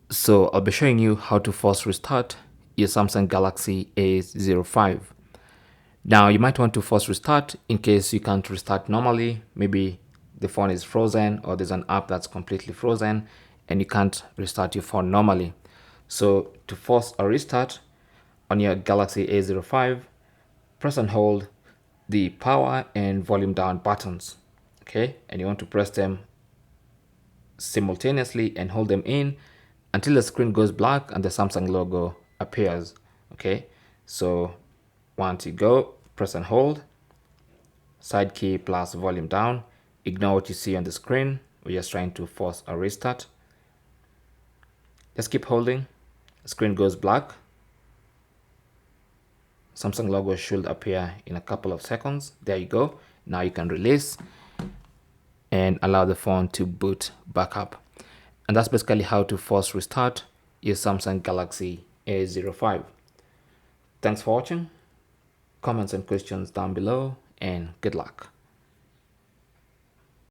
So I'll be showing you how to force restart your Samsung Galaxy A05. Now you might want to force restart in case you can't restart normally. Maybe the phone is frozen or there's an app that's completely frozen and you can't restart your phone normally. So to force a restart on your Galaxy A05, press and hold the power and volume down buttons. Okay, and you want to press them simultaneously and hold them in until the screen goes black and the Samsung logo appears. Okay, so once you go, press and hold, side key plus volume down. Ignore what you see on the screen. We're just trying to force a restart. Just keep holding. The screen goes black. Samsung logo should appear in a couple of seconds. There you go. Now you can release and allow the phone to boot back up. And that's basically how to force restart your Samsung Galaxy A05. Thanks for watching. Comments and questions down below, and good luck.